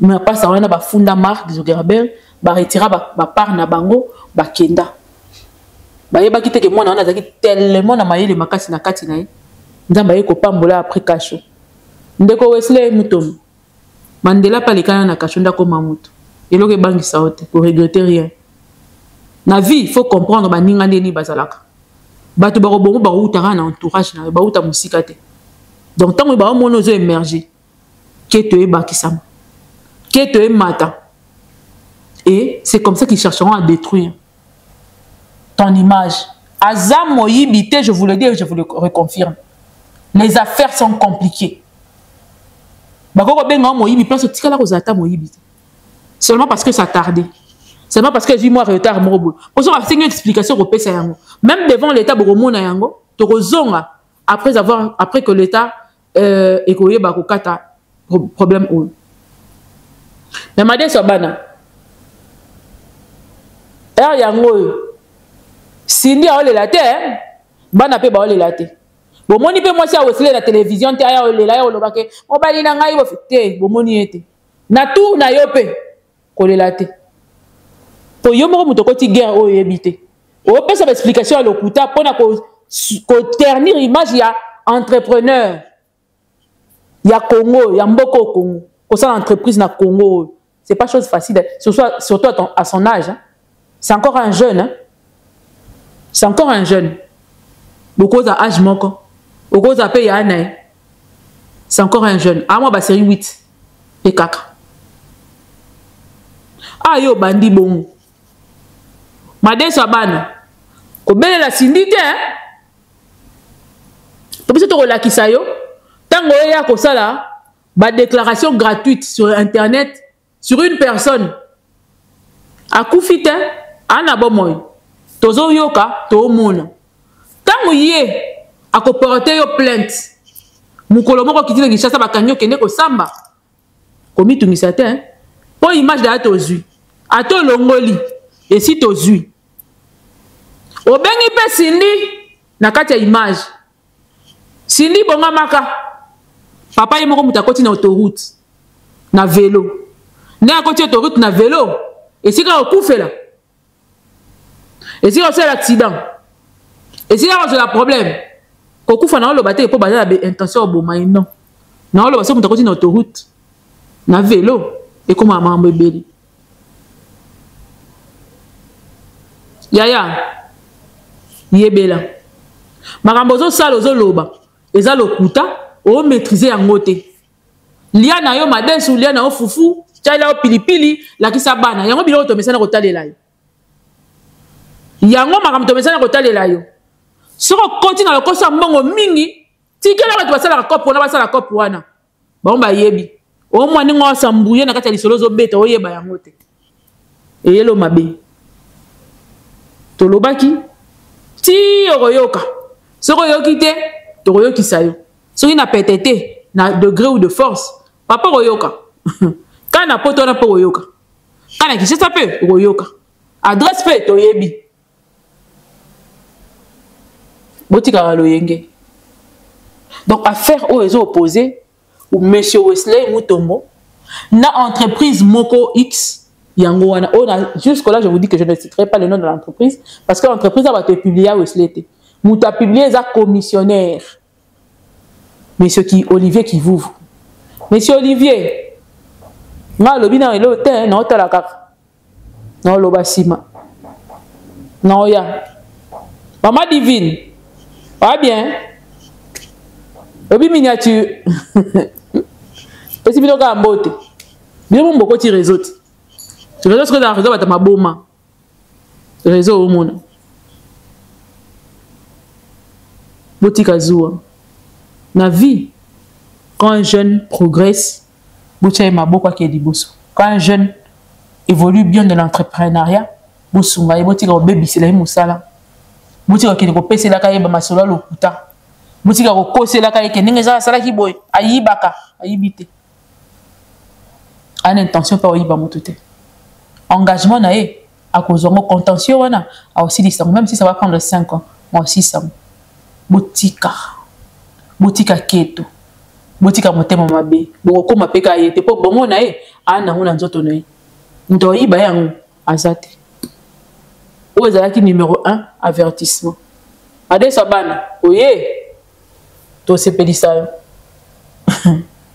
mais pas ça wana bafunda Mark Zuckerberg ba retira ba part na bango ba kenda bayebaki te ke mwana wana azalaki tellement na mayele makasi na kati na ye nzambe aye kopambola après kasho ndeko Wesley Mutombo Mandela palekana na kasho ndakoma moto eloko ebangisa yo te ko regretter rien na vie il faut comprendre baninga ndeni bazalaka bato bakobongo bakoutaka na entourage na bauta mosika te donc ntango baomona ozo émerger ke toyebakisama ke toyemata et c'est comme ça qu'ils chercheront à détruire ton image. Aza moyibité, je vous le dis et je vous le reconfirme. Les affaires sont compliquées. Seulement parce que ça tardait. Seulement parce que j'ai moi retard. Pour ça, c'est une explication au PSA. Même devant l'État, après que l'État écoyé bakokata problème ou. Mais madame Sobana, yango Cindy a olé la terre, bana pe ba olé la terre. Bon moni pe moi si a Wesley la télévision te aya olé la ya olobake. O bali na ngai bo te, bo moni ete. Na tout na yo pe kolé la terre. Po yo moko muto koti guerre o yebité. O pe sa explication à lokuta pona ko ternir image ya entrepreneur. Ya Congo, ya mboko Congo. Ko sa entreprise na Congo. C'est pas chose facile surtout à son âge. Hein. C'est encore un jeune. Hein. C'est encore un jeune. Beaucoup à âge moko. Beaucoup à payer un an. C'est encore un jeune. Ah, moi, bah, série 8. Et 4. Ah, yo, bandi bon. Madé Sabana. Ko belle la syndicate, hein? Tu peux te relaxer ça, yo. Tango ya ko sala, ba déclaration gratuite sur Internet, sur une personne. A koufite, ana bomoy. Tozo yoka, to mona. Tango ye, a ko porter yo plainte. Mukolo moko kitile gishasa bakanyo kende ko samba. Komi tumisate, hein? Po image da to zui. Ato longoli. Et si to zui. Obengi pe Cindy na kati ya image. Cindy bonga maka. Papa ye moko mutakoti na autoroute. Na vélo. Ne akoti autoroute na vélo. Et si ka okufela. Et si c'est l'accident. Et si c'est le problème. Kokufa na oloba te po baza na intention obomai non. Na oloba se mutakoti na autoroute. Na vélo. Et comme maman bébé. Yaya. Yebela. Makambozo salo zo loba. Eza lokuta o maîtriser yango te. Lia na yo madesu lia na yo fufu tala pilipili la kisabana yango biloko to mesana kotalela yo yango makambo to mesana kotalela yo soko continue na kosa mbongo mingi tikela bato basala kopo na basala kopo wana ba yebi o mwana ngo sambuye na kati ya lisolo zo beta oyeba yango te eyelo mabe tolobaki ti oyoka soko yoki te toyoki sayo soki na pétété na degré ou de force papa oyoka kana poto na po oyoka kana kisesa pe oyoka adresse pe toyebi botika loyenge donc affaire où ils ont opposé ou monsieur Wesley Mutombo na entreprise Moko X yango wana jusque là je vous dis que je ne citerai pas le nom de l'entreprise parce que l'entreprise a été publiée à Wesley muta publié za commissionnaire monsieur qui Olivier qui vous monsieur Olivier nga lobi na elo te na otala kaka na loba sima na oya maman divine va bien obi miniature esi bino ka mbote bino mo mboko ti réseau ti réseau ce que dans réseau bata maboma réseau omona botika zuwa na vie quand un jeune progresse botia maboko ke diboso quand un jeune évolue bien dans l'entrepreneuriat bosunga e botika obebisela e musala botika ke ko pesela ka yeba masolo lokuta botika ko kosela ka ke ndenge za sala ki boy ayibaka ayibite an intention pas oyiba motote engagement na e à cause de mon contentieux wana a aussi dit ça même si ça va prendre 5 ans moi aussi ça botika keto botika motema mabe boko mapeka yete po bongo na e ana ngona nzoto na e ndo yiba yango azate ozalaki numéro 1 avertissement ade sabana oye to sepelisa yo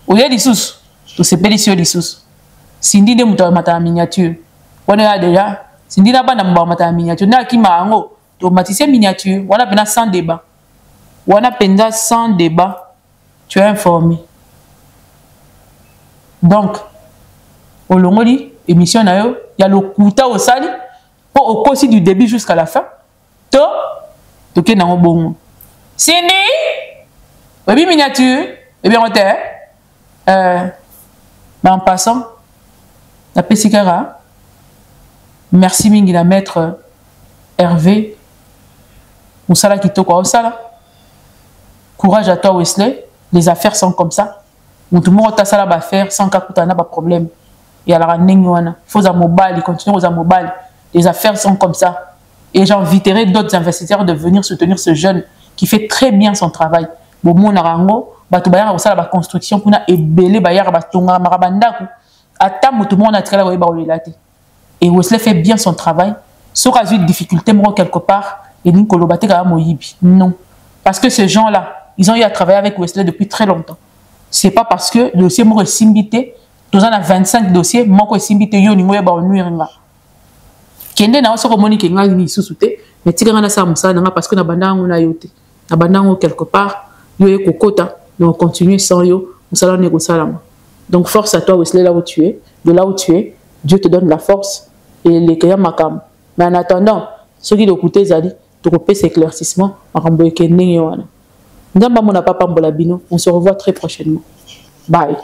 oye lisusu to sepelisa yo lisusu sindi de muto mata miniature wana ya déjà sindi na bana mba mata miniature na ki mango to matise miniature wana pena sans débat wana penda sans débat tu es informé donc au longoli émission na yo ya lokuta au sali pour au cours du début jusqu'à la fin to ke na bongo sindi oui miniature et bien on était mais en passant la Pessikara merci mingi la maître Hervé Moussala Kitoko Osala courage à toi Wesley les affaires sont comme ça tout le monde a ça là faire sans qu'à pas problème et alors faut à mobile continuer aux mobile les affaires sont comme ça et j'inviterai d'autres investisseurs de venir soutenir ce jeune qui fait très bien son travail bon mon arango bato bayara osala ba construction kuna ebele bayara batonga marabandako ata tout le monde a très là ba olelate et Wesley fait bien son travail sauf à une difficulté moi quelque part et ni kolobate ka moyibi non parce que ces gens là ils ont eu à travailler avec Wesley depuis très longtemps c'est pas parce que le dossier mo simbité tous en a 25 dossiers moko simbité yo ni ngoya ba onuiringa kende na osoko monique ngali ni susute mais tika na sa musa na parce que na bandango na yote na bandango quelque part yo e kokota mais on continue sans yo musala ne kosalama donc force à toi Wesley là où tu es de là où tu es Dieu te donne la force et les kaya makam mais en attendant ceux qui l'écoutent zali to ko pese éclaircissement makambo ekende wana ndamba mona papa mbola bino on se revoit très prochainement bye.